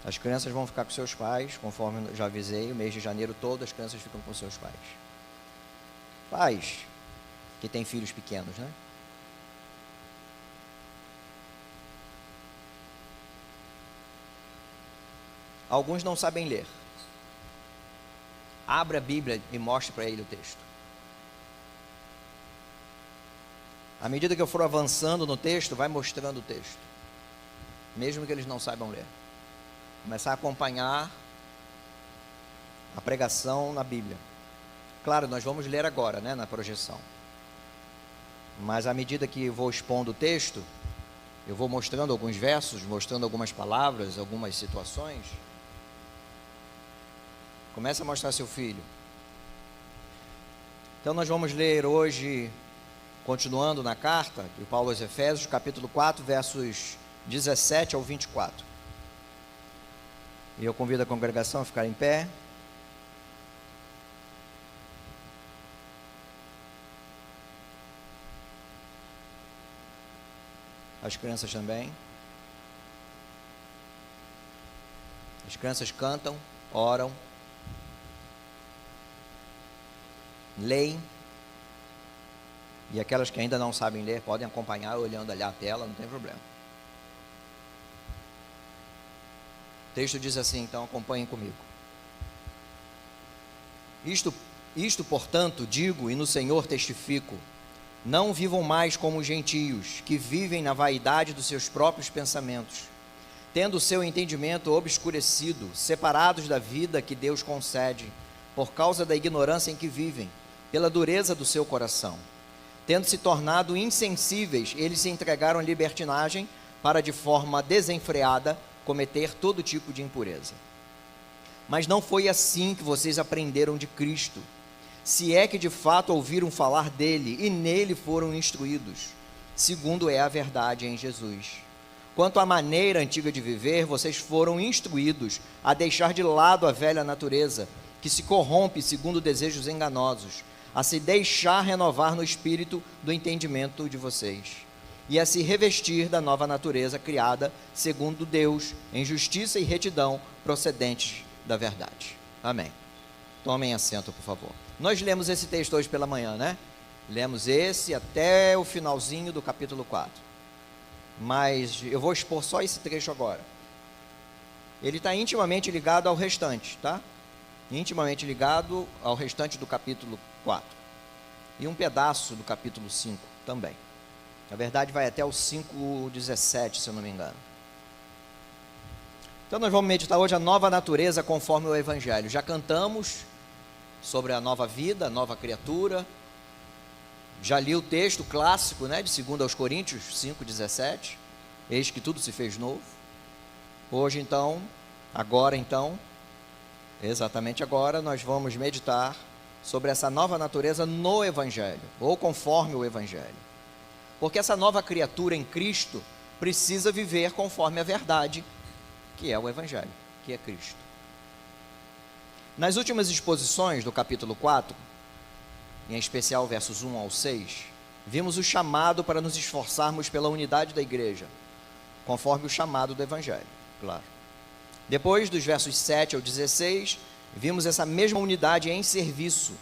As crianças vão ficar com seus pais, conforme eu já avisei, o mês de janeiro todo as crianças ficam com seus pais. Pais que têm filhos pequenos, né? Alguns não sabem ler. Abra a Bíblia e mostre para ele o texto. À medida que eu for avançando no texto, vai mostrando o texto, mesmo que eles não saibam ler. Começar a acompanhar a pregação na Bíblia. Claro, nós vamos ler agora, né, na projeção. Mas à medida que eu vou expondo o texto, eu vou mostrando alguns versos, mostrando algumas palavras, algumas situações. Comece a mostrar seu filho. Então nós vamos ler hoje, continuando na carta de Paulo aos Efésios, capítulo 4, versos 17 ao 24. E eu convido a congregação a ficar em pé. As crianças também. As crianças cantam, oram, leem. E aquelas que ainda não sabem ler podem acompanhar olhando ali a tela, não tem problema. O texto diz assim, então acompanhem comigo. Isto, portanto, digo e no Senhor testifico: não vivam mais como os gentios, que vivem na vaidade dos seus próprios pensamentos, tendo o seu entendimento obscurecido, separados da vida que Deus concede, por causa da ignorância em que vivem, pela dureza do seu coração. Tendo se tornado insensíveis, eles se entregaram à libertinagem para, de forma desenfreada, cometer todo tipo de impureza. Mas não foi assim que vocês aprenderam de Cristo, se é que de fato ouviram falar dele e nele foram instruídos, segundo é a verdade em Jesus. Quanto à maneira antiga de viver, vocês foram instruídos a deixar de lado a velha natureza, que se corrompe segundo desejos enganosos, a se deixar renovar no espírito do entendimento de vocês, e a se revestir da nova natureza criada segundo Deus, em justiça e retidão procedentes da verdade. Amém. Tomem assento, por favor. Nós lemos esse texto hoje pela manhã, né? Lemos esse até o finalzinho do capítulo 4. Mas eu vou expor só esse trecho agora. Ele está intimamente ligado ao restante, tá? Intimamente ligado ao restante do capítulo 4. E um pedaço do capítulo 5 também. Na verdade, vai até o 5:17, se eu não me engano. Então, nós vamos meditar hoje a nova natureza conforme o Evangelho. Já cantamos sobre a nova vida, a nova criatura. Já li o texto clássico, né, de 2 aos Coríntios 5:17. Eis que tudo se fez novo. Hoje, então, exatamente agora, nós vamos meditar sobre essa nova natureza no Evangelho, ou conforme o Evangelho. Porque essa nova criatura em Cristo precisa viver conforme a verdade, que é o Evangelho, que é Cristo. Nas últimas exposições do capítulo 4, em especial versos 1 ao 6, vimos o chamado para nos esforçarmos pela unidade da igreja, conforme o chamado do Evangelho, claro. Depois, dos versos 7 ao 16, vimos essa mesma unidade em serviço,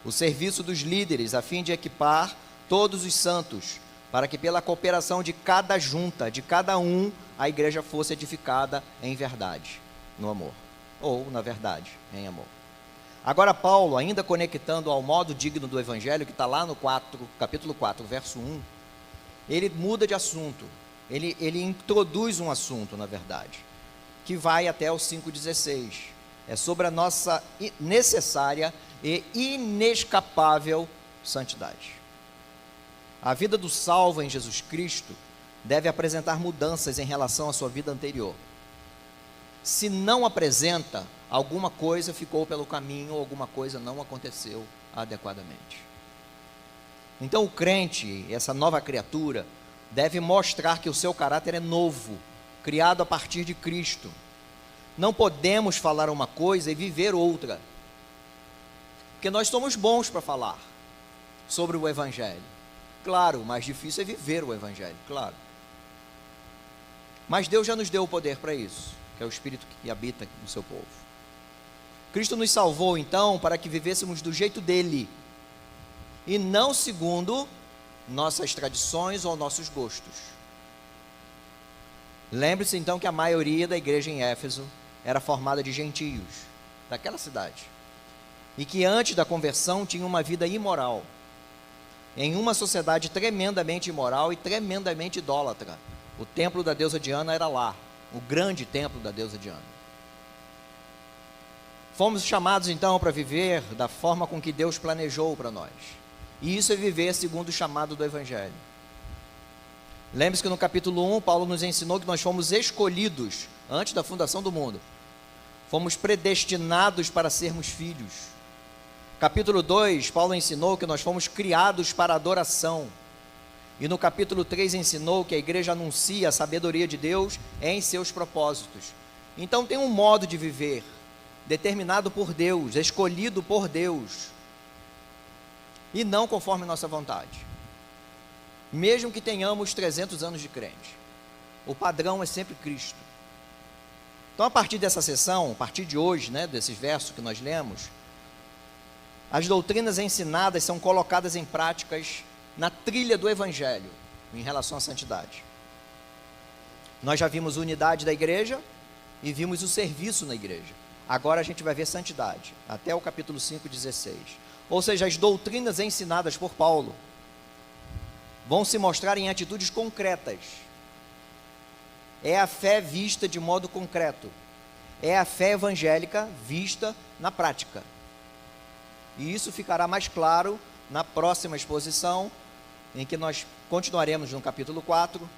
o serviço dos líderes, a fim de equipar todos os santos, para que pela cooperação de cada junta, de cada um, a igreja fosse edificada em verdade, no amor, ou na verdade, em amor. Agora Paulo, ainda conectando ao modo digno do Evangelho, que está lá no capítulo 4, verso 1, ele muda de assunto, ele introduz um assunto, na verdade, que vai até o 5:16, é sobre a nossa necessária e inescapável santidade. A vida do salvo em Jesus Cristo deve apresentar mudanças em relação à sua vida anterior. Se não apresenta, alguma coisa ficou pelo caminho, ou alguma coisa não aconteceu adequadamente. Então o crente, essa nova criatura, deve mostrar que o seu caráter é novo, criado a partir de Cristo. Não podemos falar uma coisa e viver outra, porque nós somos bons para falar sobre o Evangelho. Claro, o mais difícil é viver o Evangelho, claro. Mas Deus já nos deu o poder para isso. que é o Espírito que habita no seu povo. Cristo nos salvou, então, para que vivêssemos do jeito dele, e não segundo nossas tradições ou nossos gostos. Lembre-se, então, que a maioria da igreja em Éfeso era formada de gentios, daquela cidade, e que antes da conversão tinham uma vida imoral, em uma sociedade tremendamente imoral e tremendamente idólatra. O templo da deusa Diana era lá, o grande templo da deusa Diana. Fomos chamados então para viver da forma com que Deus planejou para nós. E isso é viver segundo o chamado do Evangelho. Lembre-se que no capítulo 1, Paulo nos ensinou que nós fomos escolhidos antes da fundação do mundo. Fomos predestinados para sermos filhos. Capítulo 2, Paulo ensinou que nós fomos criados para adoração. E no capítulo 3 ensinou que a igreja anuncia a sabedoria de Deus em seus propósitos. Então tem um modo de viver determinado por Deus, escolhido por Deus, e não conforme nossa vontade. Mesmo que tenhamos 300 anos de crente, o padrão é sempre Cristo. Então, a partir dessa sessão, a partir de hoje, desses versos que nós lemos, as doutrinas ensinadas são colocadas em práticas na trilha do Evangelho, em relação à santidade. Nós já vimos unidade da igreja e vimos o serviço na igreja. Agora a gente vai ver santidade, até o capítulo 5, 16. Ou seja, as doutrinas ensinadas por Paulo vão se mostrar em atitudes concretas. É a fé vista de modo concreto. É a fé evangélica vista na prática. E isso ficará mais claro na próxima exposição, em que nós continuaremos no capítulo 4,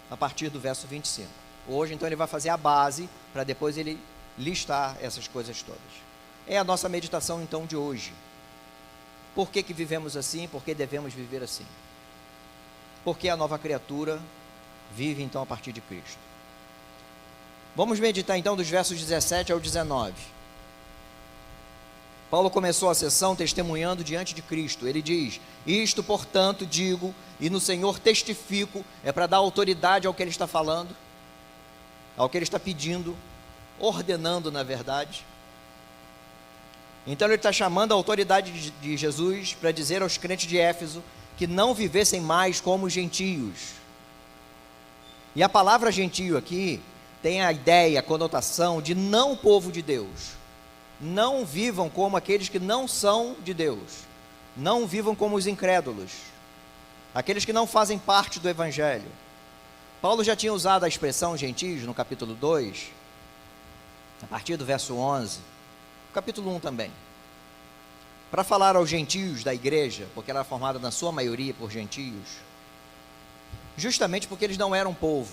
a partir do verso 25. Hoje, então, ele vai fazer a base, para depois ele listar essas coisas todas. É a nossa meditação, então, de hoje. Por que vivemos assim? Por que devemos viver assim? Porque a nova criatura vive, então, a partir de Cristo. Vamos meditar, então, dos versos 17 ao 19. Paulo começou a sessão testemunhando diante de Cristo. Ele diz: isto, portanto, digo, e no Senhor testifico, é para dar autoridade ao que ele está falando, ao que ele está pedindo, ordenando, na verdade. Então ele está chamando a autoridade de Jesus para dizer aos crentes de Éfeso que não vivessem mais como gentios. E a palavra gentio aqui tem a ideia, a conotação de não povo de Deus. Não vivam como aqueles que não são de Deus. Não vivam como os incrédulos, aqueles que não fazem parte do Evangelho. Paulo já tinha usado a expressão gentios no capítulo 2, a partir do verso 11, capítulo 1 também, para falar aos gentios da igreja, porque ela era formada na sua maioria por gentios, justamente porque eles não eram povo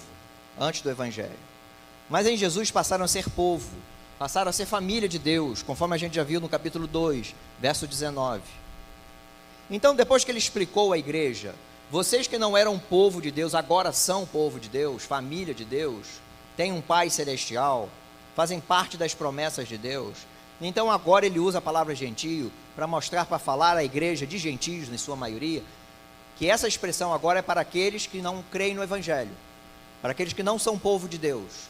antes do Evangelho, mas em Jesus passaram a ser povo, passaram a ser família de Deus, conforme a gente já viu no capítulo 2, verso 19. Então, depois que ele explicou à igreja, vocês que não eram povo de Deus, agora são povo de Deus, família de Deus, têm um Pai celestial, fazem parte das promessas de Deus. Então agora ele usa a palavra gentio para mostrar, para falar à igreja de gentios, em sua maioria, que essa expressão agora é para aqueles que não creem no Evangelho, para aqueles que não são povo de Deus,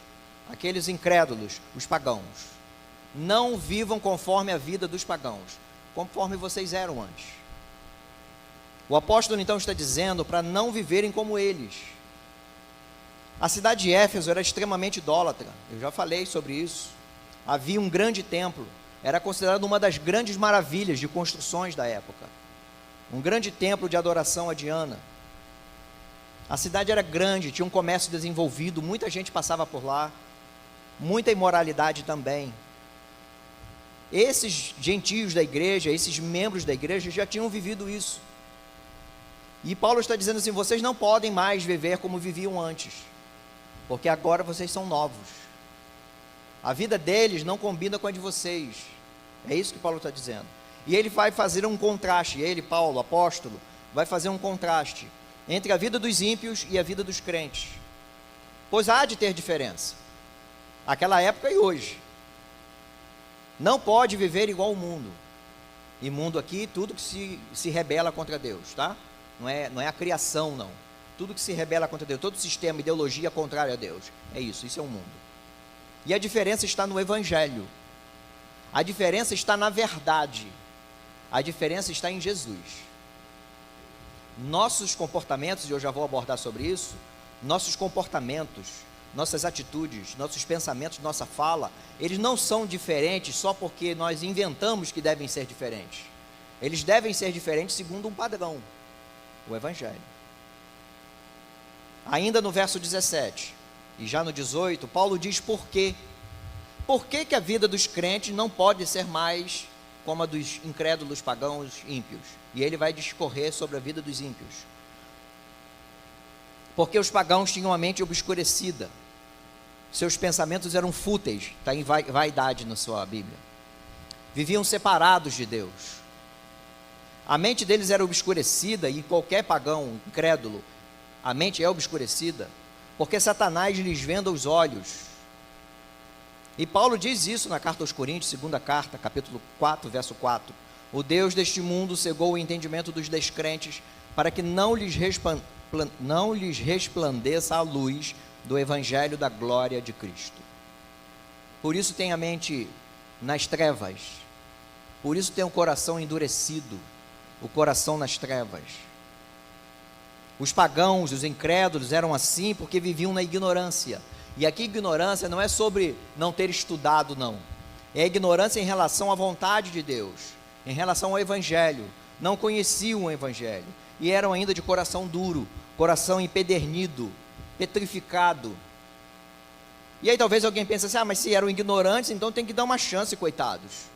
aqueles incrédulos, os pagãos. Não vivam conforme a vida dos pagãos, conforme vocês eram antes. O apóstolo então está dizendo para não viverem como eles. A cidade de Éfeso era extremamente idólatra, eu já falei sobre isso. Havia um grande templo, era considerado uma das grandes maravilhas de construções da época. Um grande templo de adoração a Diana. A cidade era grande, tinha um comércio desenvolvido, muita gente passava por lá, muita imoralidade também. Esses gentios da igreja, esses membros da igreja já tinham vivido isso. E Paulo está dizendo assim: vocês não podem mais viver como viviam antes, porque agora vocês são novos. A vida deles não combina com a de vocês. É isso que Paulo está dizendo. E ele vai fazer um contraste, ele, Paulo, apóstolo, vai fazer um contraste entre a vida dos ímpios e a vida dos crentes. Pois há de ter diferença, aquela época e hoje. Não pode viver igual ao mundo. E mundo aqui, tudo que se rebela contra Deus, tá? Não é a criação, não. Tudo que se rebela contra Deus, todo sistema, ideologia contrária a Deus. É isso é o mundo. E a diferença está no Evangelho. A diferença está na verdade. A diferença está em Jesus. Nossos comportamentos, e eu já vou abordar sobre isso, nossos comportamentos, nossas atitudes, nossos pensamentos, nossa fala, eles não são diferentes só porque nós inventamos que devem ser diferentes. Eles devem ser diferentes segundo um padrão, o Evangelho. Ainda no verso 17, e já no 18, Paulo diz por quê. Por que a vida dos crentes não pode ser mais como a dos incrédulos pagãos ímpios? E ele vai discorrer sobre a vida dos ímpios. Porque os pagãos tinham a mente obscurecida. Seus pensamentos eram fúteis, está em vaidade na sua Bíblia. Viviam separados de Deus. A mente deles era obscurecida, e qualquer pagão incrédulo, a mente é obscurecida, porque Satanás lhes venda os olhos. E Paulo diz isso na carta aos Coríntios, segunda carta, capítulo 4, verso 4. O Deus deste mundo cegou o entendimento dos descrentes, para que não lhes resplandeça a luz do Evangelho da glória de Cristo. Por isso tem a mente nas trevas, por isso tem o coração endurecido, o coração nas trevas. Os pagãos, os incrédulos eram assim porque viviam na ignorância. E aqui ignorância não é sobre não ter estudado, não. É ignorância em relação à vontade de Deus, em relação ao Evangelho. Não conheciam o Evangelho e eram ainda de coração duro, coração empedernido, petrificado. E aí talvez alguém pense assim, mas se eram ignorantes, então tem que dar uma chance, coitados.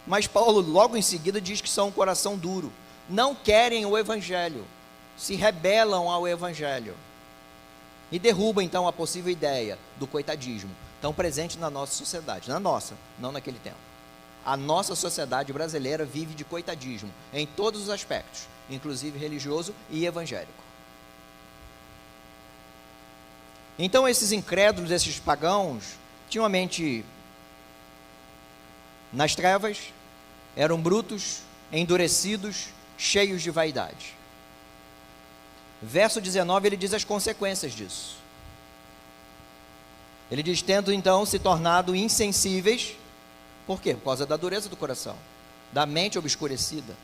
Mas Paulo logo em seguida diz que são um coração duro, não querem o Evangelho, se rebelam ao Evangelho. E derruba então a possível ideia do coitadismo, tão presente na nossa sociedade, na nossa, não naquele tempo. A nossa sociedade brasileira vive de coitadismo, em todos os aspectos, inclusive religioso e evangélico. Então esses incrédulos, esses pagãos, tinham a mente nas trevas, eram brutos, endurecidos, cheios de vaidade. Verso 19, ele diz as consequências disso. Ele diz, tendo então se tornado insensíveis, por quê? Por causa da dureza do coração, da mente obscurecida.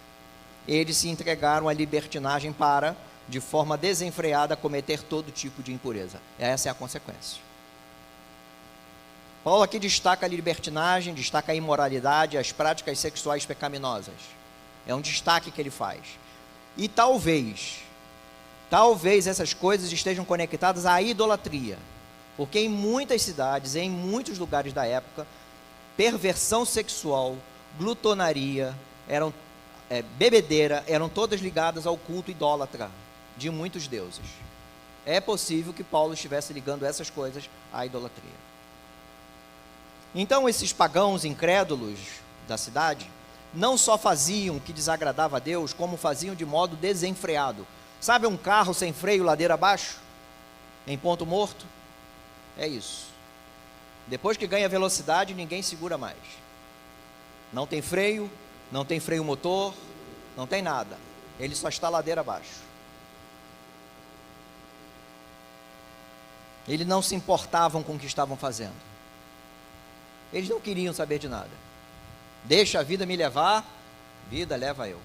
Eles se entregaram à libertinagem para, de forma desenfreada, cometer todo tipo de impureza. Essa é a consequência. Paulo aqui destaca a libertinagem, destaca a imoralidade, as práticas sexuais pecaminosas. É um destaque que ele faz. E talvez essas coisas estejam conectadas à idolatria, porque em muitas cidades, em muitos lugares da época, perversão sexual, glutonaria, bebedeira, eram todas ligadas ao culto idólatra de muitos deuses. É possível que Paulo estivesse ligando essas coisas à idolatria. Então esses pagãos incrédulos da cidade não só faziam o que desagradava a Deus, como faziam de modo desenfreado. Sabe um carro sem freio ladeira abaixo? Em ponto morto? É isso. Depois que ganha velocidade, ninguém segura mais. Não tem freio motor, não tem nada. Ele só está ladeira abaixo. Eles não se importavam com o que estavam fazendo. Eles não queriam saber de nada. Deixa a vida me levar, vida leva eu.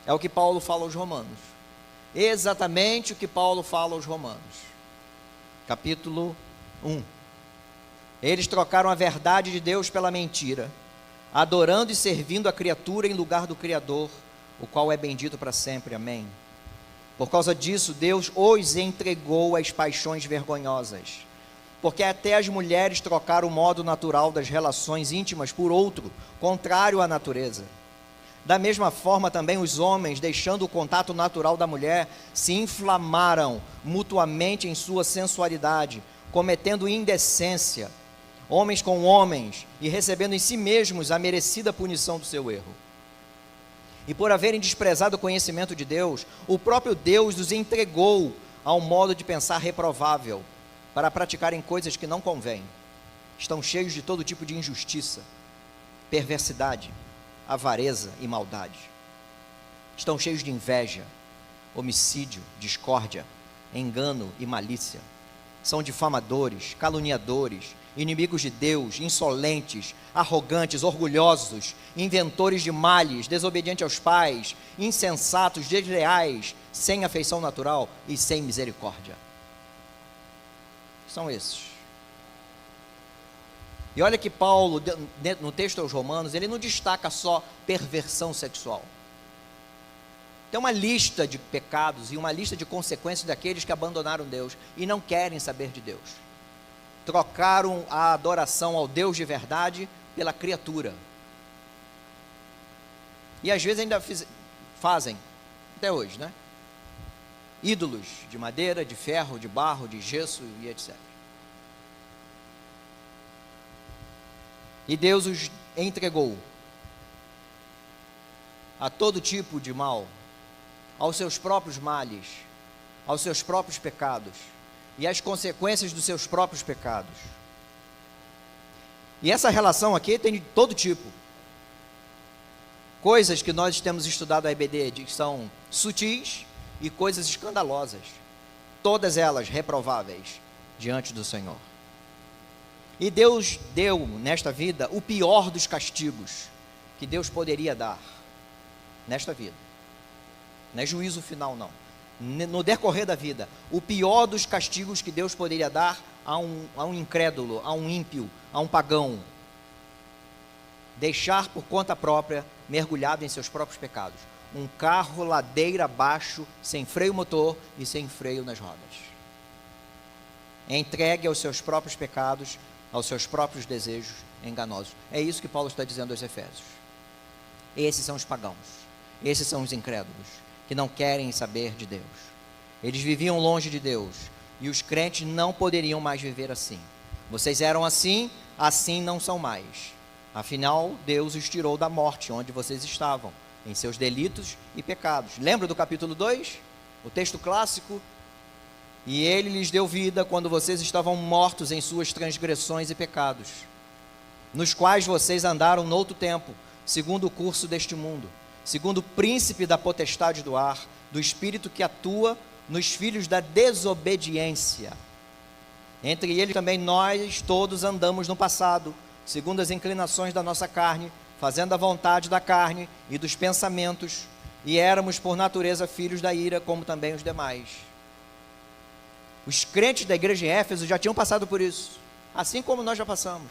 É o que Paulo fala aos Romanos. Exatamente o que Paulo fala aos Romanos. Capítulo 1. Eles trocaram a verdade de Deus pela mentira, adorando e servindo a criatura em lugar do Criador, o qual é bendito para sempre. Amém. Por causa disso, Deus os entregou às paixões vergonhosas, porque até as mulheres trocaram o modo natural das relações íntimas por outro, contrário à natureza. Da mesma forma também os homens, deixando o contato natural da mulher, se inflamaram mutuamente em sua sensualidade, cometendo indecência, homens com homens, e recebendo em si mesmos a merecida punição do seu erro. E por haverem desprezado o conhecimento de Deus, o próprio Deus os entregou ao modo de pensar reprovável, para praticarem coisas que não convêm. Estão cheios de todo tipo de injustiça, perversidade, avareza e maldade. Estão cheios de inveja, homicídio, discórdia, engano e malícia. São difamadores, caluniadores, inimigos de Deus, insolentes, arrogantes, orgulhosos, inventores de males, desobedientes aos pais, insensatos, desleais, sem afeição natural e sem misericórdia. São esses. E olha que Paulo, no texto aos Romanos, ele não destaca só perversão sexual. Tem uma lista de pecados e uma lista de consequências daqueles que abandonaram Deus e não querem saber de Deus. Trocaram a adoração ao Deus de verdade pela criatura. E às vezes ainda fazem, até hoje, né? Ídolos de madeira, de ferro, de barro, de gesso e etc. E Deus os entregou a todo tipo de mal, aos seus próprios males, aos seus próprios pecados e às consequências dos seus próprios pecados. E essa relação aqui tem de todo tipo. Coisas que nós temos estudado a EBD que são sutis e coisas escandalosas, todas elas reprováveis diante do Senhor. E Deus deu nesta vida o pior dos castigos que Deus poderia dar nesta vida. Não é juízo final, não. No decorrer da vida, o pior dos castigos que Deus poderia dar a um incrédulo, a um ímpio, a um pagão. Deixar por conta própria, mergulhado em seus próprios pecados. Um carro ladeira abaixo, sem freio motor e sem freio nas rodas. Entregue aos seus próprios pecados, aos seus próprios desejos enganosos. É isso que Paulo está dizendo aos Efésios. Esses são os pagãos. Esses são os incrédulos, que não querem saber de Deus. Eles viviam longe de Deus, e os crentes não poderiam mais viver assim. Vocês eram assim, assim não são mais. Afinal, Deus os tirou da morte, onde vocês estavam, em seus delitos e pecados. Lembra do capítulo 2? O texto clássico? E ele lhes deu vida quando vocês estavam mortos em suas transgressões e pecados, nos quais vocês andaram noutro tempo, segundo o curso deste mundo, segundo o príncipe da potestade do ar, do espírito que atua nos filhos da desobediência. Entre eles também nós todos andamos no passado, segundo as inclinações da nossa carne, fazendo a vontade da carne e dos pensamentos, e éramos por natureza filhos da ira, como também os demais. Os crentes da igreja em Éfeso já tinham passado por isso, assim como nós já passamos.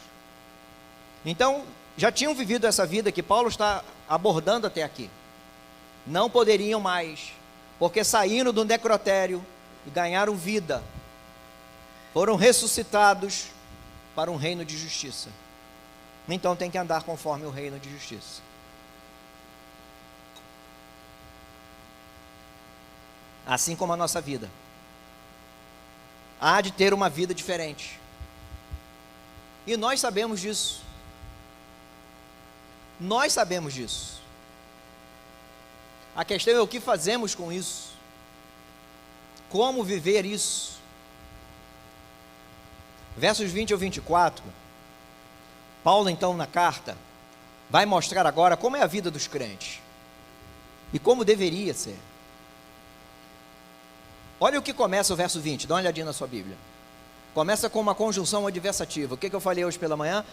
Então, já tinham vivido essa vida que Paulo está abordando até aqui. Não poderiam mais, porque saíram do necrotério e ganharam vida. Foram ressuscitados para um reino de justiça. Então tem que andar conforme o reino de justiça. Assim como a nossa vida. Há de ter uma vida diferente. E nós sabemos disso. Nós sabemos disso. A questão é o que fazemos com isso. Como viver isso. Versos 20 ao 24. Paulo, então, na carta, vai mostrar agora como é a vida dos crentes. E como deveria ser. Olha o que começa o verso 20, dá uma olhadinha na sua Bíblia. Começa com uma conjunção adversativa. O que eu falei hoje pela manhã?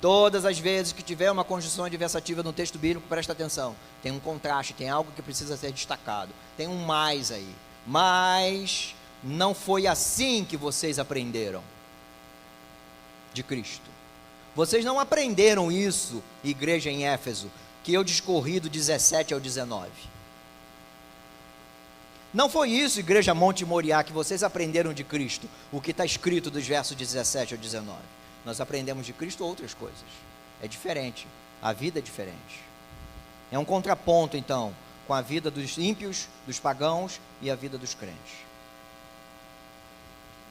Todas as vezes que tiver uma conjunção adversativa no texto bíblico, presta atenção. Tem um contraste, tem algo que precisa ser destacado. Tem um mais aí. Mas não foi assim que vocês aprenderam de Cristo. Vocês não aprenderam isso, igreja em Éfeso, que eu discorri do 17 ao 19. Não foi isso, igreja Monte Moriá, que vocês aprenderam de Cristo, o que está escrito dos versos 17 ao 19. Nós aprendemos de Cristo outras coisas. É diferente, a vida é diferente. É um contraponto, então, com a vida dos ímpios, dos pagãos e a vida dos crentes.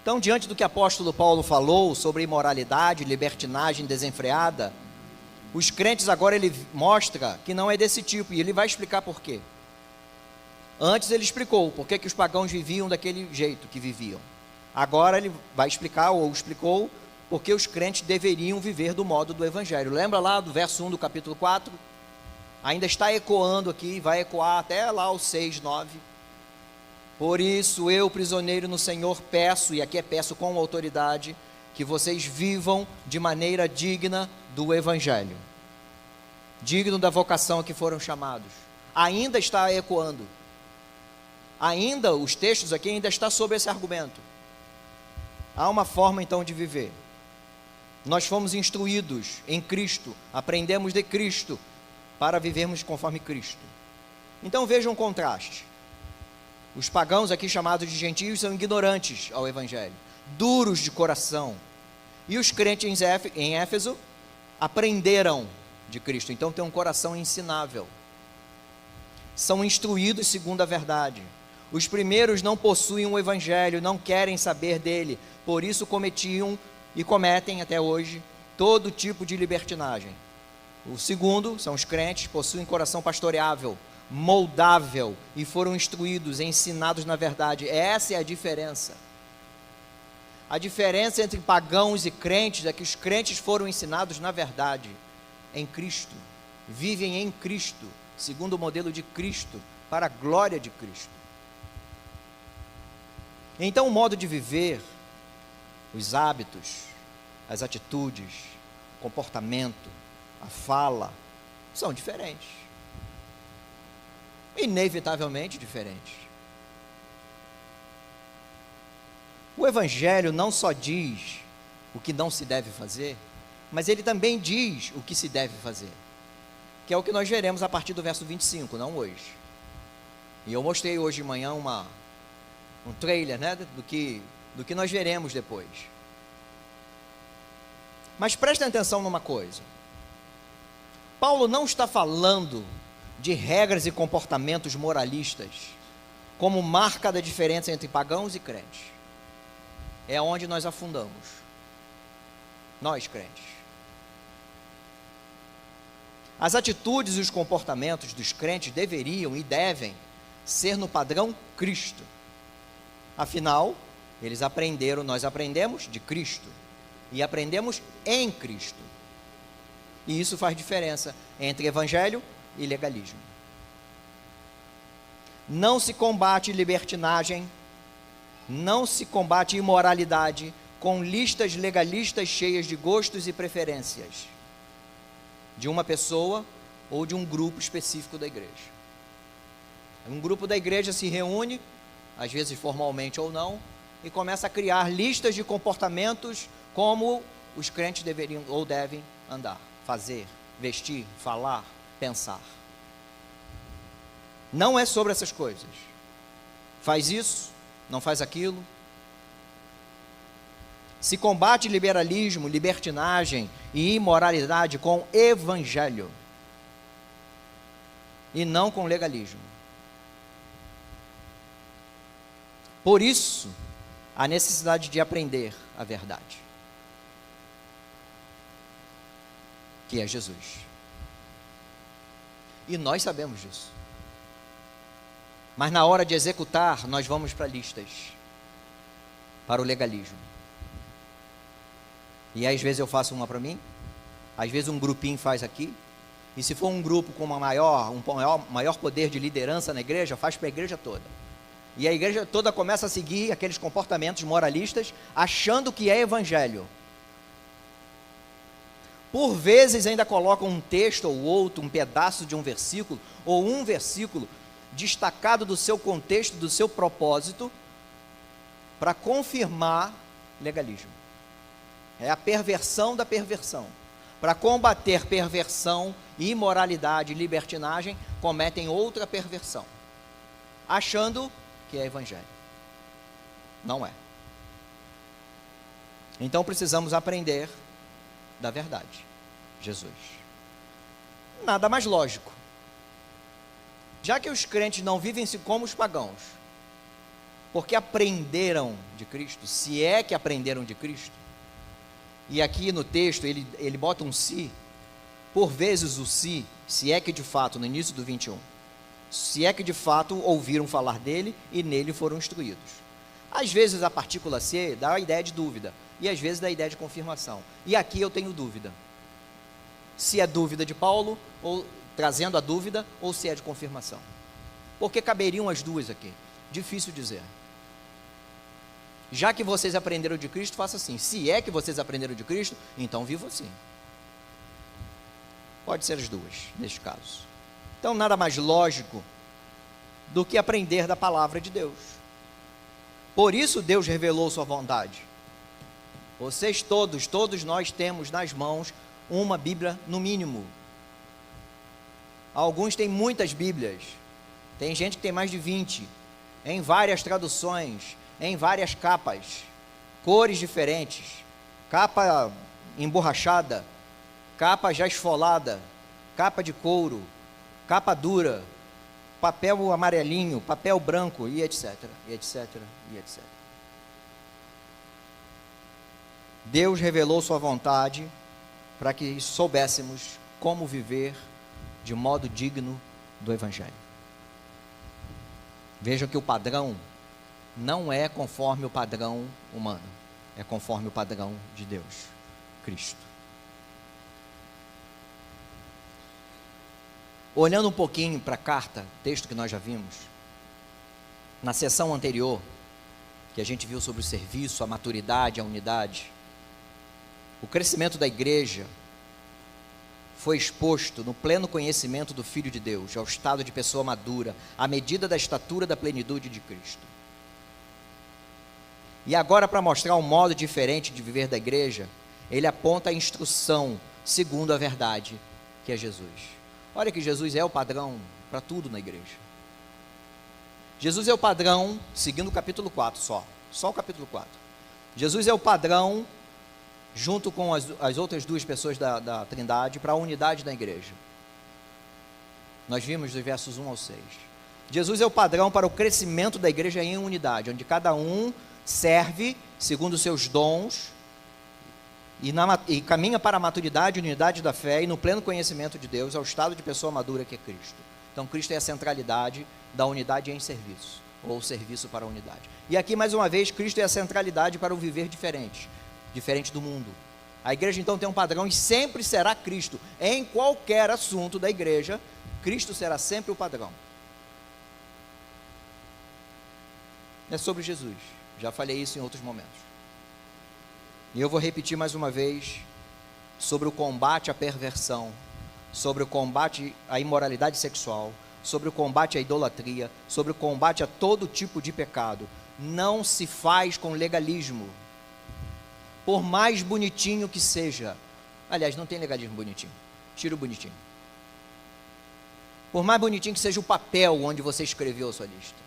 Então, diante do que o apóstolo Paulo falou sobre imoralidade, libertinagem desenfreada, os crentes agora ele mostra que não é desse tipo, e ele vai explicar por quê. Antes ele explicou por que os pagãos viviam daquele jeito que viviam. Agora ele vai explicar, ou explicou, porque os crentes deveriam viver do modo do Evangelho. Lembra lá do verso 1 do capítulo 4? Ainda está ecoando aqui, vai ecoar até lá o 6, 9. Por isso, eu, prisioneiro no Senhor, peço, e aqui é peço com autoridade, que vocês vivam de maneira digna do Evangelho, digno da vocação a que foram chamados. Ainda está ecoando, ainda os textos aqui ainda estão sobre esse argumento. Há uma forma então de viver. Nós fomos instruídos em Cristo, aprendemos de Cristo, para vivermos conforme Cristo. Então vejam um contraste. Os pagãos aqui chamados de gentios são ignorantes ao Evangelho, duros de coração. E os crentes em Éfeso aprenderam de Cristo, então têm um coração ensinável. São instruídos segundo a verdade. Os primeiros não possuem o Evangelho, não querem saber dele, por isso cometiam e cometem até hoje todo tipo de libertinagem. O segundo, são os crentes, possuem coração pastoreável, moldável, e foram instruídos, ensinados na verdade. Essa é a diferença. A diferença entre pagãos e crentes é que os crentes foram ensinados na verdade, em Cristo, vivem em Cristo, segundo o modelo de Cristo, para a glória de Cristo. Então o modo de viver, os hábitos, as atitudes, o comportamento, a fala, são diferentes. Inevitavelmente diferentes. O Evangelho não só diz o que não se deve fazer, mas ele também diz o que se deve fazer, que é o que nós veremos a partir do verso 25, não hoje. E eu mostrei hoje de manhã um trailer, né, do que nós veremos depois. Mas prestem atenção numa coisa. Paulo não está falando de regras e comportamentos moralistas como marca da diferença entre pagãos e crentes. É onde nós afundamos, nós crentes. As atitudes e os comportamentos dos crentes deveriam e devem ser no padrão Cristo. Afinal, nós aprendemos de Cristo e aprendemos em Cristo. E isso faz diferença entre evangelho e legalismo. Não se combate libertinagem, não se combate imoralidade com listas legalistas cheias de gostos e preferências de uma pessoa ou de um grupo específico da igreja. Um grupo da igreja se reúne, às vezes formalmente ou não, e começa a criar listas de comportamentos como os crentes deveriam ou devem andar, fazer, vestir, falar, pensar. Não é sobre essas coisas. Faz isso, não faz aquilo. Se combate liberalismo, libertinagem e imoralidade com evangelho e não com legalismo. Por isso, a necessidade de aprender a verdade, que é Jesus. E nós sabemos disso. Mas na hora de executar, nós vamos para listas, para o legalismo. E às vezes eu faço uma para mim, às vezes um grupinho faz aqui, e se for um grupo com um maior poder de liderança na igreja, faz para a igreja toda. E a igreja toda começa a seguir aqueles comportamentos moralistas, achando que é evangelho. Por vezes ainda colocam um texto ou outro, um pedaço de um versículo, ou um versículo destacado do seu contexto, do seu propósito, para confirmar legalismo. É a perversão da perversão. Para combater perversão, imoralidade e libertinagem, cometem outra perversão, achando que é evangelho. Não é. Então precisamos aprender da verdade, Jesus. Nada mais lógico. Já que os crentes não vivem-se como os pagãos, porque aprenderam de Cristo, se é que aprenderam de Cristo, e aqui no texto ele bota um se, por vezes o se é que de fato, no início do 21, se é que de fato ouviram falar dele e nele foram instruídos. Às vezes a partícula se dá a ideia de dúvida, e às vezes dá a ideia de confirmação. E aqui eu tenho dúvida. Se é dúvida de Paulo, ou trazendo a dúvida, ou se é de confirmação. Porque caberiam as duas aqui. Difícil dizer. Já que vocês aprenderam de Cristo, faça assim. Se é que vocês aprenderam de Cristo, então vivam assim. Pode ser as duas, neste caso. Então, nada mais lógico do que aprender da palavra de Deus. Por isso Deus revelou sua vontade. Vocês todos nós temos nas mãos uma Bíblia no mínimo. Alguns têm muitas Bíblias. Tem gente que tem mais de 20, em várias traduções, em várias capas, cores diferentes, capa emborrachada, capa já esfolada, capa de couro, capa dura, papel amarelinho, papel branco, e etc, e etc, e etc. Deus revelou sua vontade para que soubéssemos como viver de modo digno do Evangelho. Vejam que o padrão não é conforme o padrão humano, é conforme o padrão de Deus, Cristo. Olhando um pouquinho para a carta, texto que nós já vimos, na sessão anterior, que a gente viu sobre o serviço, a maturidade, a unidade, o crescimento da igreja foi exposto no pleno conhecimento do Filho de Deus, ao estado de pessoa madura, à medida da estatura da plenitude de Cristo. E agora, para mostrar um modo diferente de viver da igreja, ele aponta a instrução segundo a verdade, que é Jesus. Olha que Jesus é o padrão para tudo na igreja. Jesus é o padrão, seguindo o capítulo 4 só o capítulo 4. Jesus é o padrão, junto com as outras duas pessoas da Trindade, para a unidade da igreja. Nós vimos dos versos 1 ao 6. Jesus é o padrão para o crescimento da igreja em unidade, onde cada um serve segundo os seus dons e caminha para a maturidade, unidade da fé e no pleno conhecimento de Deus, ao estado de pessoa madura que é Cristo. Então Cristo é a centralidade da unidade em serviço, ou serviço para a unidade. E aqui mais uma vez Cristo é a centralidade para o viver diferente do mundo. A igreja então tem um padrão e sempre será Cristo. Em qualquer assunto da igreja, Cristo será sempre o padrão. É sobre Jesus. Já falei isso em outros momentos. E eu vou repetir mais uma vez sobre o combate à perversão, sobre o combate à imoralidade sexual, sobre o combate à idolatria, sobre o combate a todo tipo de pecado. Não se faz com legalismo, por mais bonitinho que seja. Aliás, não tem legalismo bonitinho, tira o bonitinho. Por mais bonitinho que seja o papel onde você escreveu a sua lista.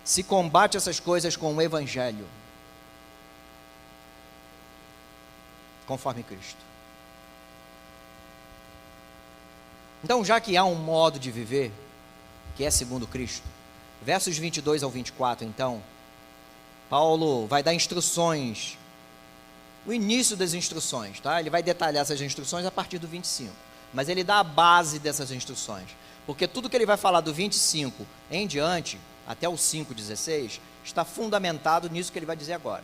Se combate essas coisas com o Evangelho, conforme Cristo. Então, já que há um modo de viver, que é segundo Cristo, versos 22 ao 24, então, Paulo vai dar instruções, o início das instruções, tá? Ele vai detalhar essas instruções a partir do 25, mas ele dá a base dessas instruções, porque tudo que ele vai falar do 25 em diante, até o 5,16, está fundamentado nisso que ele vai dizer agora,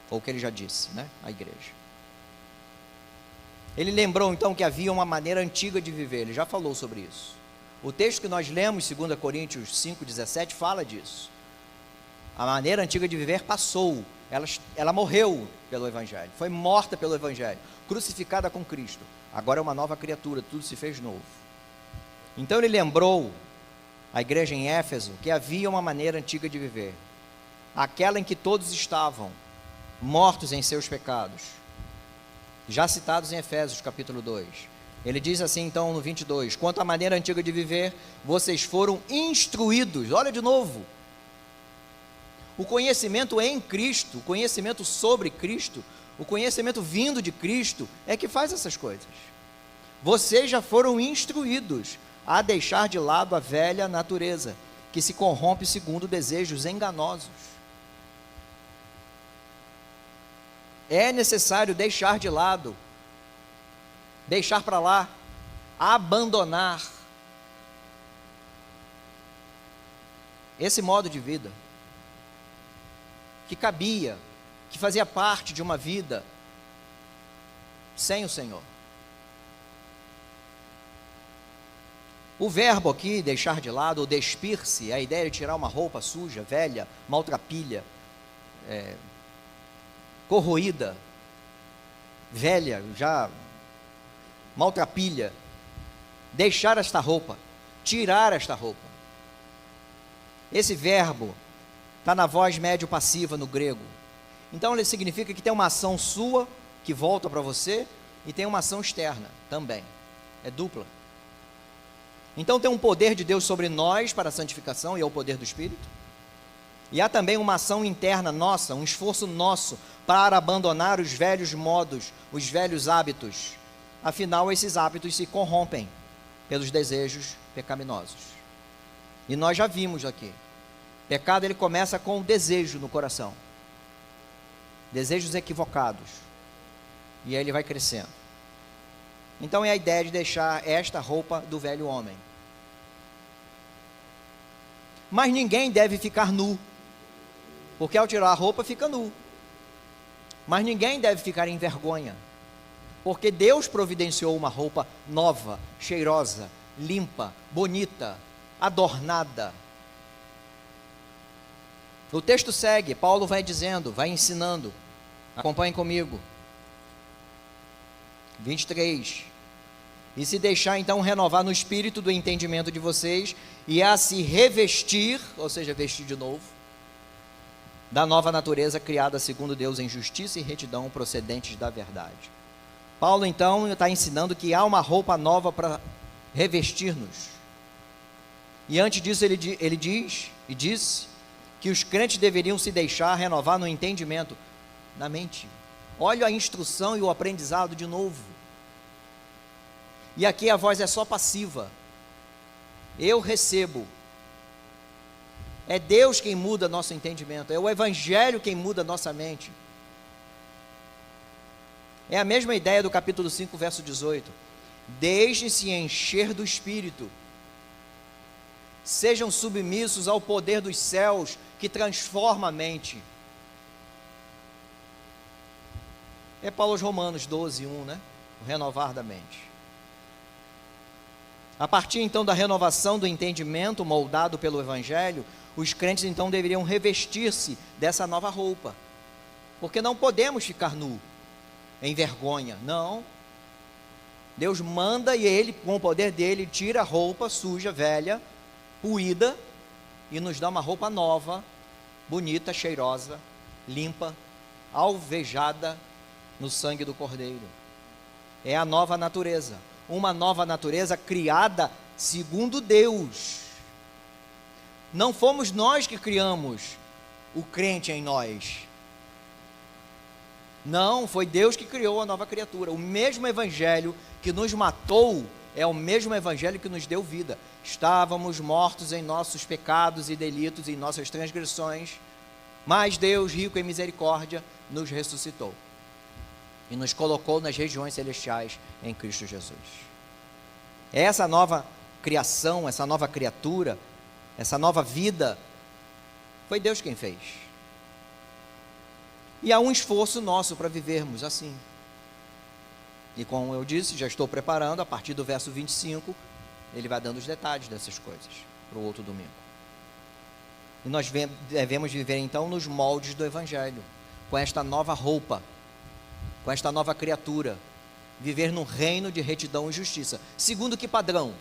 ou que ele já disse, né, à igreja. Ele lembrou então que havia uma maneira antiga de viver, ele já falou sobre isso. O texto que nós lemos, 2 Coríntios 5,17, fala disso. A maneira antiga de viver passou, ela morreu pelo Evangelho, foi morta pelo Evangelho, crucificada com Cristo. Agora é uma nova criatura, tudo se fez novo. Então ele lembrou a igreja em Éfeso que havia uma maneira antiga de viver, aquela em que todos estavam mortos em seus pecados, já citados em Efésios capítulo 2. Ele diz assim então no 22, quanto à maneira antiga de viver, vocês foram instruídos. Olha de novo, o conhecimento em Cristo, o conhecimento sobre Cristo, o conhecimento vindo de Cristo é que faz essas coisas. Vocês já foram instruídos a deixar de lado a velha natureza, que se corrompe segundo desejos enganosos. É necessário deixar de lado, deixar para lá, abandonar esse modo de vida que cabia, que fazia parte de uma vida sem o Senhor. O verbo aqui, deixar de lado, ou despir-se, a ideia de tirar uma roupa suja, velha, maltrapilha, corroída, velha, já maltrapilha, deixar esta roupa, tirar esta roupa. Esse verbo está na voz médio-passiva no grego. Então ele significa que tem uma ação sua, que volta para você, e tem uma ação externa também. É dupla. Então tem um poder de Deus sobre nós para a santificação, e é o poder do Espírito. E há também uma ação interna nossa, um esforço nosso para abandonar os velhos modos, os velhos hábitos. Afinal, esses hábitos se corrompem pelos desejos pecaminosos. E nós já vimos aqui. Pecado, ele começa com o desejo no coração. Desejos equivocados. E aí ele vai crescendo. Então é a ideia de deixar esta roupa do velho homem. Mas ninguém deve ficar nu. Porque ao tirar a roupa fica nu. Mas ninguém deve ficar em vergonha. Porque Deus providenciou uma roupa nova, cheirosa, limpa, bonita, adornada. O texto segue, Paulo vai dizendo, vai ensinando. Acompanhem comigo. 23. E se deixar então renovar no espírito do entendimento de vocês, e a se revestir, ou seja, vestir de novo, da nova natureza criada segundo Deus em justiça e retidão procedentes da verdade. Paulo então está ensinando que há uma roupa nova para revestir-nos. E antes disso ele diz e disse que os crentes deveriam se deixar renovar no entendimento, na mente. Olha a instrução e o aprendizado de novo. E aqui a voz é só passiva. Eu recebo. É Deus quem muda nosso entendimento. É o Evangelho quem muda nossa mente. É a mesma ideia do capítulo 5, verso 18. Deixem-se encher do Espírito. Sejam submissos ao poder dos céus que transforma a mente. É Paulo aos Romanos 12, 1, né? O renovar da mente. A partir então da renovação do entendimento moldado pelo Evangelho, os crentes então deveriam revestir-se dessa nova roupa. Porque não podemos ficar nu, em vergonha, não. Deus manda e Ele, com o poder dEle, tira a roupa suja, velha, puída, e nos dá uma roupa nova, bonita, cheirosa, limpa, alvejada no sangue do Cordeiro. É a nova natureza, uma nova natureza criada segundo Deus. Não fomos nós que criamos o crente em nós. Não, foi Deus que criou a nova criatura. O mesmo Evangelho que nos matou é o mesmo Evangelho que nos deu vida. Estávamos mortos em nossos pecados e delitos, em nossas transgressões, mas Deus, rico em misericórdia, nos ressuscitou e nos colocou nas regiões celestiais em Cristo Jesus. Essa nova criação, essa nova criatura, essa nova vida, foi Deus quem fez. E há um esforço nosso para vivermos assim. E como eu disse, já estou preparando, a partir do verso 25, ele vai dando os detalhes dessas coisas, para o outro domingo. E nós devemos viver então nos moldes do Evangelho, com esta nova roupa, com esta nova criatura, viver num reino de retidão e justiça. Segundo que padrão?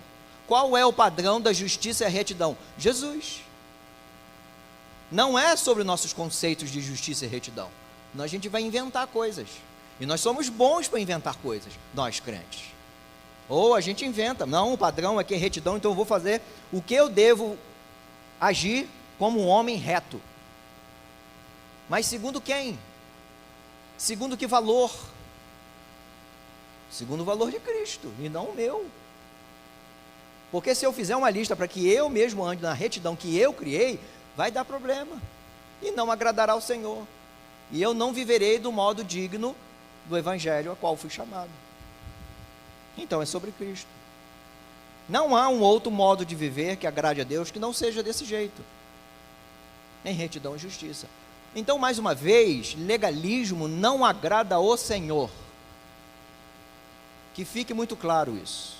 Qual é o padrão da justiça e a retidão? Jesus. Não é sobre nossos conceitos de justiça e retidão. A gente vai inventar coisas. E nós somos bons para inventar coisas, nós crentes. Ou a gente inventa, não, o padrão aqui é retidão, então eu vou fazer o que eu devo agir como um homem reto. Mas segundo quem? Segundo que valor? Segundo o valor de Cristo, e não o meu. Porque se eu fizer uma lista para que eu mesmo ande na retidão que eu criei, vai dar problema. E não agradará ao Senhor. E eu não viverei do modo digno do Evangelho a qual fui chamado. Então é sobre Cristo. Não há um outro modo de viver que agrade a Deus que não seja desse jeito. Em retidão e justiça. Então, mais uma vez, legalismo não agrada ao Senhor. Que fique muito claro isso.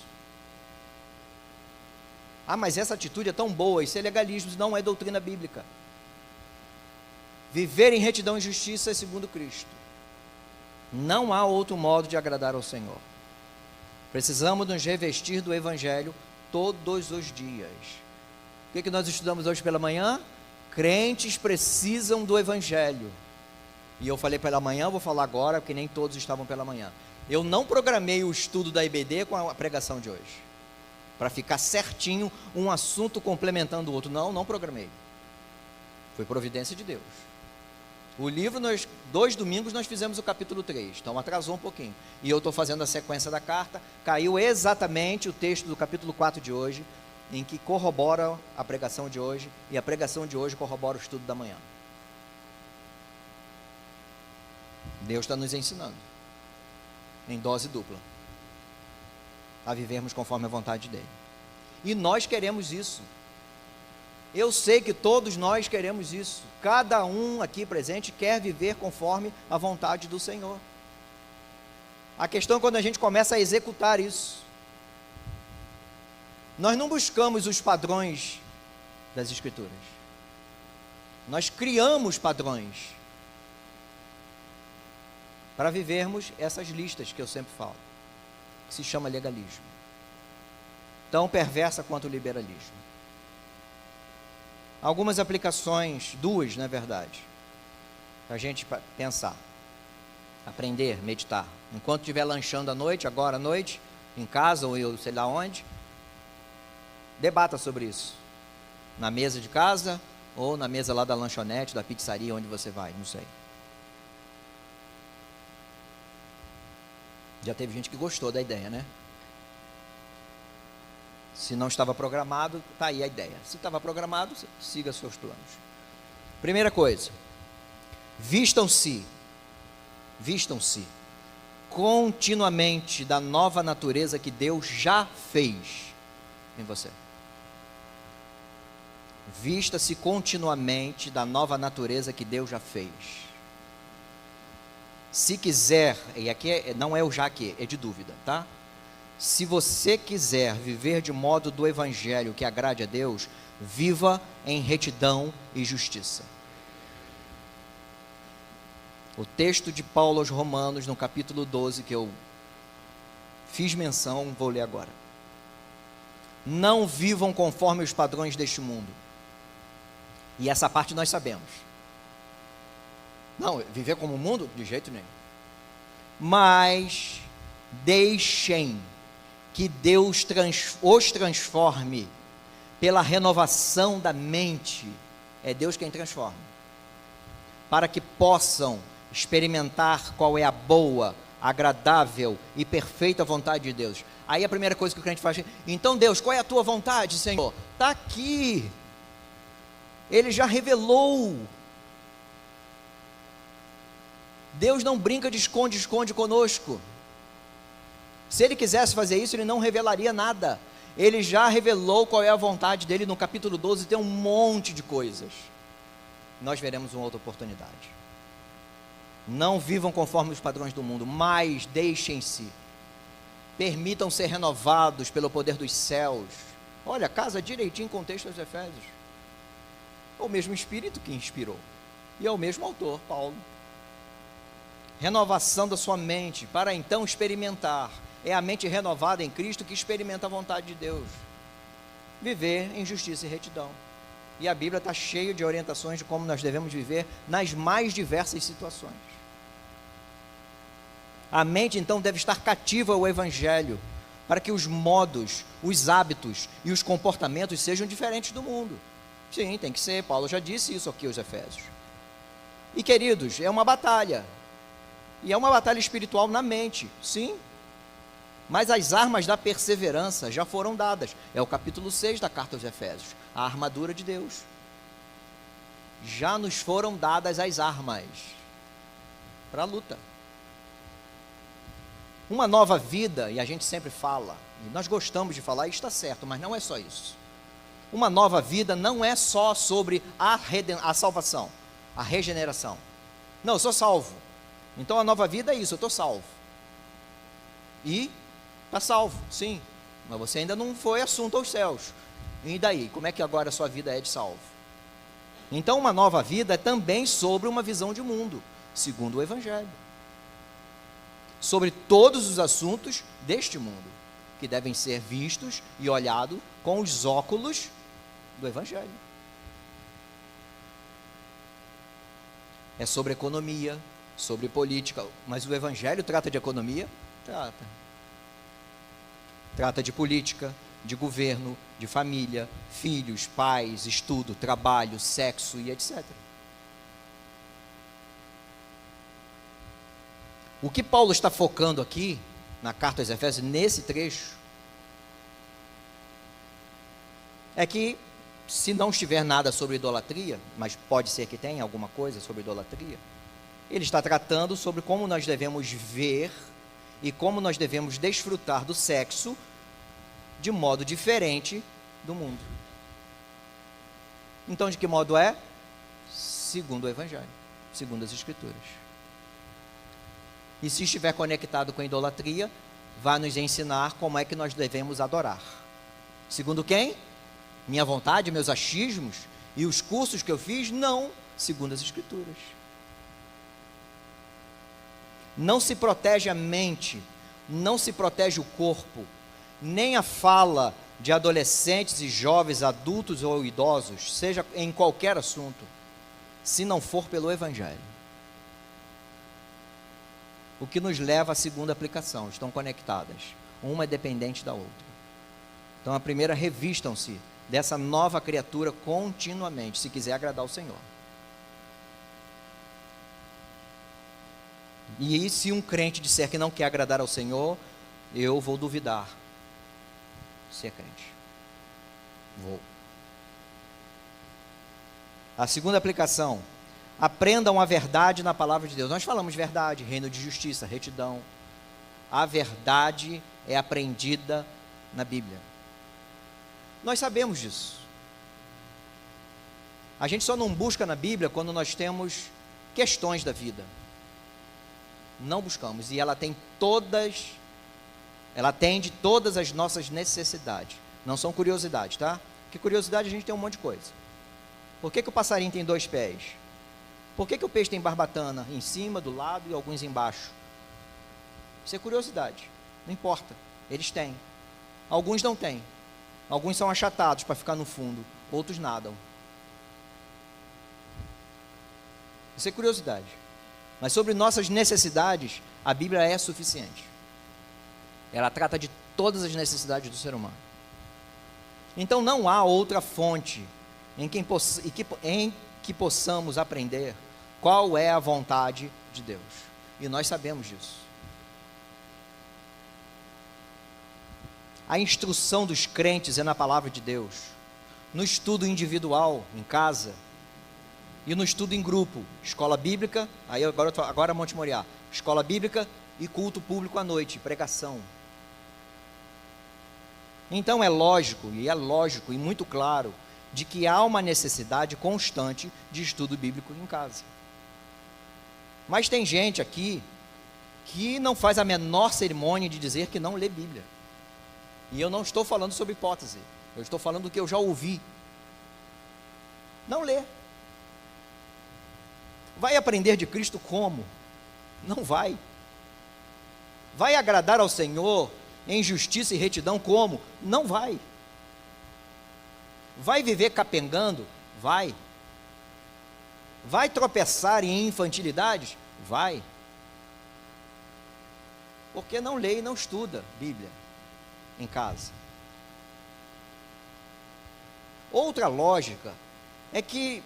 Ah, mas essa atitude é tão boa, isso é legalismo, isso não é doutrina bíblica. Viver em retidão e justiça é segundo Cristo. Não há outro modo de agradar ao Senhor. Precisamos nos revestir do Evangelho todos os dias. O que nós estudamos hoje pela manhã? Crentes precisam do Evangelho. E eu falei pela manhã, vou falar agora, porque nem todos estavam pela manhã. Eu não programei o estudo da IBD com a pregação de hoje, para ficar certinho, um assunto complementando o outro. Não programei. Foi providência de Deus. O livro, 2 domingos nós fizemos o capítulo 3, então atrasou um pouquinho. E eu estou fazendo a sequência da carta, caiu exatamente o texto do capítulo 4 de hoje, em que corrobora a pregação de hoje, e a pregação de hoje corrobora o estudo da manhã. Deus está nos ensinando, em dose dupla, a vivermos conforme a vontade dEle. E nós queremos isso. Eu sei que todos nós queremos isso. Cada um aqui presente quer viver conforme a vontade do Senhor. A questão é quando a gente começa a executar isso. Nós não buscamos os padrões das Escrituras. Nós criamos padrões para vivermos essas listas que eu sempre falo, que se chama legalismo. Tão perversa quanto o liberalismo. Algumas aplicações, 2 na verdade, para a gente pensar, aprender, meditar. Enquanto estiver lanchando à noite, agora à noite, em casa ou eu sei lá onde, debata sobre isso. Na mesa de casa ou na mesa lá da lanchonete, da pizzaria, onde você vai, não sei. Já teve gente que gostou da ideia, né? Se não estava programado, está aí a ideia. Se estava programado, siga seus planos. Primeira coisa, vistam-se continuamente da nova natureza que Deus já fez em você. Vista-se continuamente da nova natureza que Deus já fez. Se quiser, e aqui não é o já que, é de dúvida, tá? Se você quiser viver de modo do Evangelho que agrade a Deus, viva em retidão e justiça. O texto de Paulo aos Romanos, no capítulo 12, que eu fiz menção, vou ler agora. Não vivam conforme os padrões deste mundo. E essa parte nós sabemos. Não, viver como o mundo? De jeito nenhum. Mas deixem que Deus os transforme pela renovação da mente. É Deus quem transforma. Para que possam experimentar qual é a boa, agradável e perfeita vontade de Deus. Aí a primeira coisa que o crente faz é: então Deus, qual é a tua vontade, Senhor? Está aqui. Ele já revelou. Deus não brinca de esconde-esconde conosco. Se Ele quisesse fazer isso, Ele não revelaria nada. Ele já revelou qual é a vontade dEle. No capítulo 12 tem um monte de coisas. Nós veremos uma outra oportunidade. Não vivam conforme os padrões do mundo, mas deixem-se, permitam ser renovados pelo poder dos céus. Olha, casa direitinho com o texto dos Efésios. É o mesmo Espírito que inspirou, e é o mesmo autor, Paulo. Renovação da sua mente, para então experimentar. É a mente renovada em Cristo que experimenta a vontade de Deus. Viver em justiça e retidão. E a Bíblia está cheia de orientações de como nós devemos viver nas mais diversas situações. A mente então deve estar cativa ao Evangelho, para que os modos, os hábitos e os comportamentos sejam diferentes do mundo. Sim, tem que ser. Paulo já disse isso aqui aos Efésios. E queridos, é uma batalha. E é uma batalha espiritual na mente, sim. Mas as armas da perseverança já foram dadas. É o capítulo 6 da carta aos Efésios. A armadura de Deus. Já nos foram dadas as armas para a luta. Uma nova vida, e a gente sempre fala, e nós gostamos de falar, e está certo, mas não é só isso. Uma nova vida não é só sobre a salvação, a regeneração. Não, eu sou salvo. Então a nova vida é isso, eu estou salvo. E está salvo, sim, mas você ainda não foi assunto aos céus. E daí? Como é que agora a sua vida é de salvo? Então, uma nova vida é também sobre uma visão de mundo, segundo o Evangelho. Sobre todos os assuntos deste mundo, que devem ser vistos e olhados com os óculos do Evangelho. É sobre economia, sobre política, mas o Evangelho trata de economia? Trata. Trata de política, de governo, de família, filhos, pais, estudo, trabalho, sexo e etc. O que Paulo está focando aqui, na carta aos Efésios, nesse trecho, é que, se não estiver nada sobre idolatria, mas pode ser que tenha alguma coisa sobre idolatria, ele está tratando sobre como nós devemos ver e como nós devemos desfrutar do sexo de modo diferente do mundo. Então, de que modo é? Segundo o Evangelho, segundo as Escrituras. E se estiver conectado com a idolatria, vai nos ensinar como é que nós devemos adorar. Segundo quem? Minha vontade, meus achismos e os cursos que eu fiz? Não, segundo as Escrituras. Não se protege a mente, não se protege o corpo, nem a fala de adolescentes e jovens, adultos ou idosos, seja em qualquer assunto, se não for pelo Evangelho. O que nos leva à segunda aplicação, estão conectadas, uma é dependente da outra. Então a primeira, revistam-se dessa nova criatura continuamente, se quiser agradar ao Senhor. E se um crente disser que não quer agradar ao Senhor, eu vou duvidar se é crente. Vou. A segunda aplicação, aprendam a verdade na palavra de Deus. Nós falamos verdade, reino de justiça, retidão. A verdade é aprendida na Bíblia. Nós sabemos disso. A gente só não busca na Bíblia quando nós temos questões da vida. Não buscamos. E ela atende todas as nossas necessidades. Não são curiosidades, tá? Porque curiosidade a gente tem um monte de coisa. Por que o passarinho tem 2 pés? Por que o peixe tem barbatana em cima, do lado e alguns embaixo? Isso é curiosidade. Não importa. Eles têm. Alguns não têm. Alguns são achatados para ficar no fundo. Outros nadam. Isso é curiosidade. Mas sobre nossas necessidades, a Bíblia é suficiente. Ela trata de todas as necessidades do ser humano. Então não há outra fonte em que possamos aprender qual é a vontade de Deus. E nós sabemos disso. A instrução dos crentes é na palavra de Deus, no estudo individual, em casa, e no estudo em grupo, escola bíblica, aí agora Monte Moriá, escola bíblica e culto público à noite, pregação. Então é lógico e muito claro, de que há uma necessidade constante de estudo bíblico em casa. Mas tem gente aqui que não faz a menor cerimônia de dizer que não lê Bíblia. E eu não estou falando sobre hipótese, eu estou falando do que eu já ouvi. Não lê. Vai aprender de Cristo como? Não vai. Vai agradar ao Senhor em justiça e retidão como? Não vai. Vai viver capengando? Vai. Vai tropeçar em infantilidades? Vai. Porque não lê e não estuda Bíblia em casa. Outra lógica é que,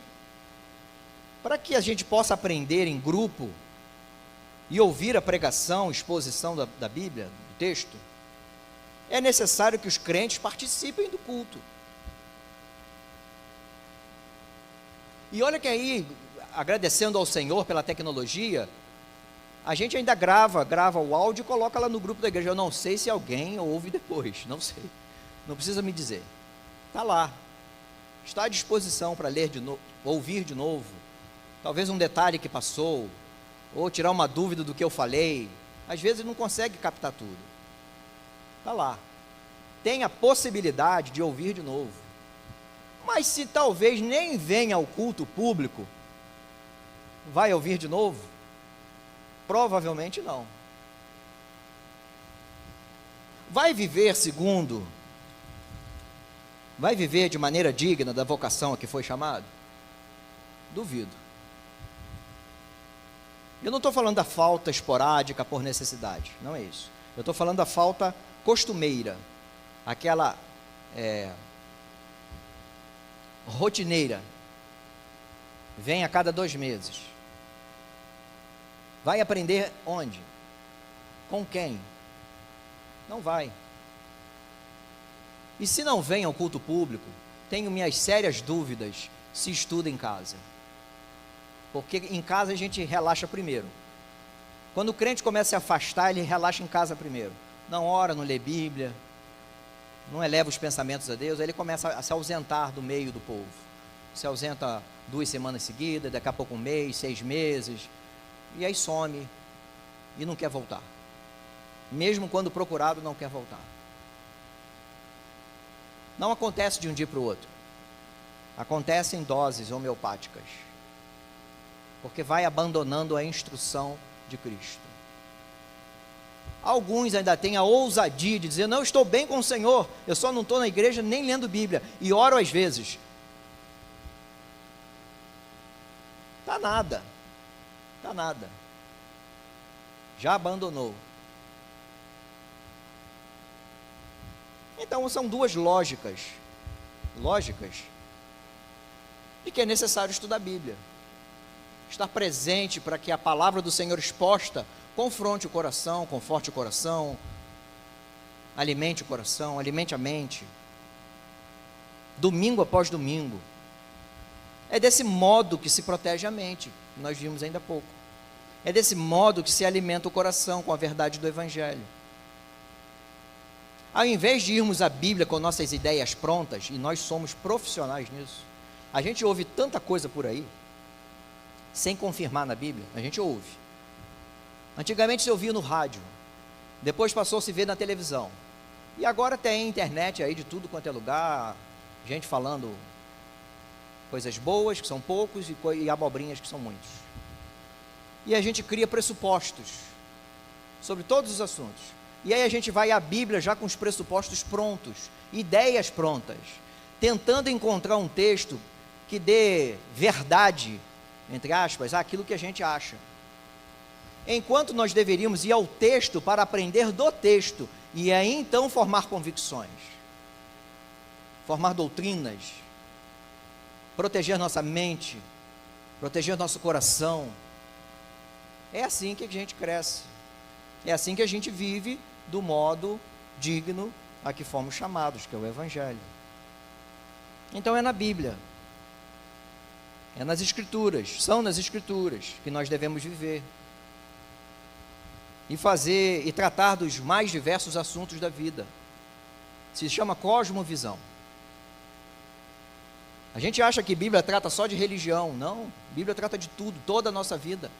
para que a gente possa aprender em grupo e ouvir a pregação, exposição da Bíblia, do texto, é necessário que os crentes participem do culto. E olha que aí, agradecendo ao Senhor pela tecnologia, a gente ainda grava o áudio e coloca lá no grupo da igreja. Eu não sei se alguém ouve depois, não sei, não precisa me dizer, está lá, está à disposição para ler de novo, ouvir de novo, talvez um detalhe que passou, ou tirar uma dúvida do que eu falei. Às vezes não consegue captar tudo, está lá, tem a possibilidade de ouvir de novo, Mas se talvez nem venha ao culto público, vai ouvir de novo? Provavelmente não. Vai viver de maneira digna da vocação a que foi chamado? Duvido. Eu não estou falando da falta esporádica por necessidade, não é isso. Eu estou falando da falta costumeira, aquela rotineira, vem a cada 2 meses. Vai aprender onde? Com quem? Não vai. E se não vem ao culto público, tenho minhas sérias dúvidas se estuda em casa. Porque em casa a gente relaxa primeiro. Quando o crente começa a se afastar, ele relaxa em casa primeiro. Não ora, não lê Bíblia, não eleva os pensamentos a Deus, aí ele começa a se ausentar do meio do povo. Se ausenta 2 semanas seguidas, daqui a pouco 1 mês, 6 meses, e aí some, e não quer voltar. Mesmo quando procurado, não quer voltar. Não acontece de um dia para o outro. Acontece em doses homeopáticas. Porque vai abandonando a instrução de Cristo. Alguns ainda têm a ousadia de dizer: não, eu estou bem com o Senhor, eu só não estou na igreja nem lendo Bíblia, e oro às vezes. Tá nada. Já abandonou. Então são 2 lógicas de que é necessário estudar a Bíblia, estar presente para que a palavra do Senhor exposta confronte o coração, conforte o coração, alimente o coração, alimente a mente, domingo após domingo. É desse modo que se protege a mente, nós vimos ainda há pouco. É desse modo que se alimenta o coração com a verdade do Evangelho. Ao invés de irmos à Bíblia com nossas ideias prontas, e nós somos profissionais nisso, a gente ouve tanta coisa por aí, sem confirmar na Bíblia, a gente ouve. Antigamente se ouvia no rádio, depois passou a se ver na televisão, e agora tem internet aí de tudo quanto é lugar, gente falando coisas boas, que são poucos, e abobrinhas, que são muitos. E a gente cria pressupostos sobre todos os assuntos. E aí a gente vai à Bíblia já com os pressupostos prontos, ideias prontas, tentando encontrar um texto que dê verdade, entre aspas, àquilo que a gente acha. Enquanto nós deveríamos ir ao texto para aprender do texto, e aí então formar convicções, formar doutrinas, proteger nossa mente, proteger nosso coração. É assim que a gente cresce, é assim que a gente vive do modo digno a que fomos chamados, que é o Evangelho. Então é na Bíblia, é nas Escrituras, são nas Escrituras que nós devemos viver e fazer e tratar dos mais diversos assuntos da vida. Se chama cosmovisão. A gente acha que a Bíblia trata só de religião. Não, a Bíblia trata de tudo, toda a nossa vida.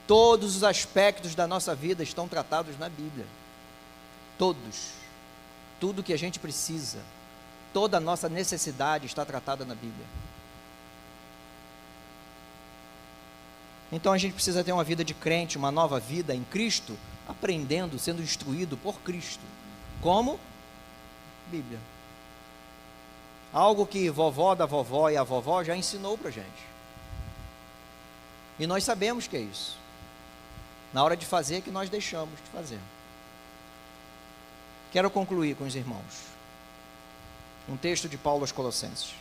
Todos os aspectos da nossa vida estão tratados na Bíblia. Todos. Tudo que a gente precisa, toda a nossa necessidade está tratada na Bíblia. Então a gente precisa ter uma vida de crente, uma nova vida em Cristo, aprendendo, sendo instruído por Cristo. Como? Bíblia. Algo que vovó da vovó e a vovó já ensinou para a gente. E nós sabemos que é isso. Na hora de fazer, que nós deixamos de fazer. Quero concluir com os irmãos. Um texto de Paulo aos Colossenses.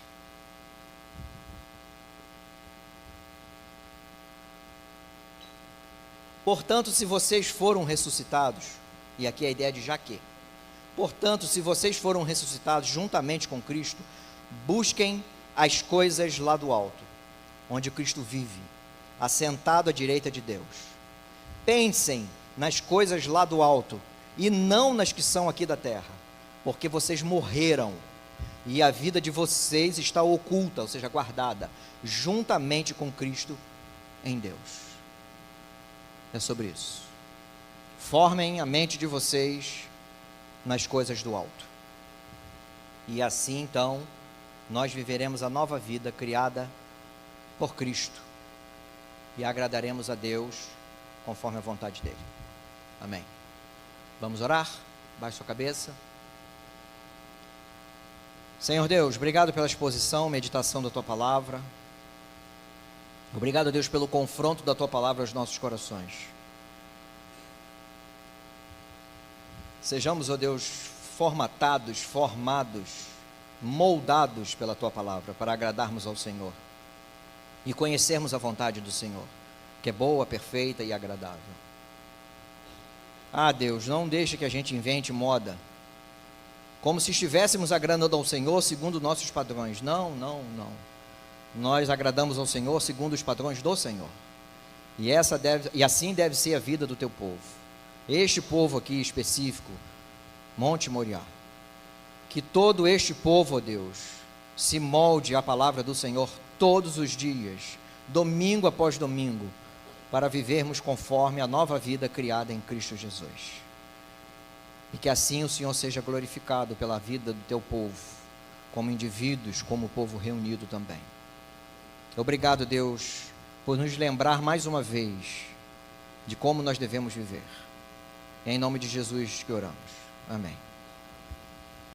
Portanto, se vocês foram ressuscitados, e aqui a ideia de já que, portanto, se vocês foram ressuscitados juntamente com Cristo, busquem as coisas lá do alto, onde Cristo vive, assentado à direita de Deus. Pensem nas coisas lá do alto, e não nas que são aqui da terra, porque vocês morreram, e a vida de vocês está oculta, ou seja, guardada, juntamente com Cristo em Deus. É sobre isso. Formem a mente de vocês nas coisas do alto. E assim, então, nós viveremos a nova vida criada por Cristo e agradaremos a Deus conforme a vontade dele. Amém. Vamos orar? Baixe sua cabeça. Senhor Deus, obrigado pela exposição, meditação da Tua Palavra. Obrigado, Deus, pelo confronto da Tua Palavra aos nossos corações. Sejamos, ó Deus, formados, moldados pela Tua Palavra para agradarmos ao Senhor e conhecermos a vontade do Senhor, que é boa, perfeita e agradável. Ah, Deus, não deixe que a gente invente moda, como se estivéssemos agradando ao Senhor segundo nossos padrões. Não. Nós agradamos ao Senhor segundo os padrões do Senhor. E assim deve ser a vida do Teu povo. Este povo aqui específico, Monte Moriá. Que todo este povo, ó Deus, se molde à palavra do Senhor todos os dias, domingo após domingo, para vivermos conforme a nova vida criada em Cristo Jesus. E que assim o Senhor seja glorificado pela vida do Teu povo, como indivíduos, como povo reunido também. Obrigado, Deus, por nos lembrar mais uma vez de como nós devemos viver. É em nome de Jesus que oramos. Amém.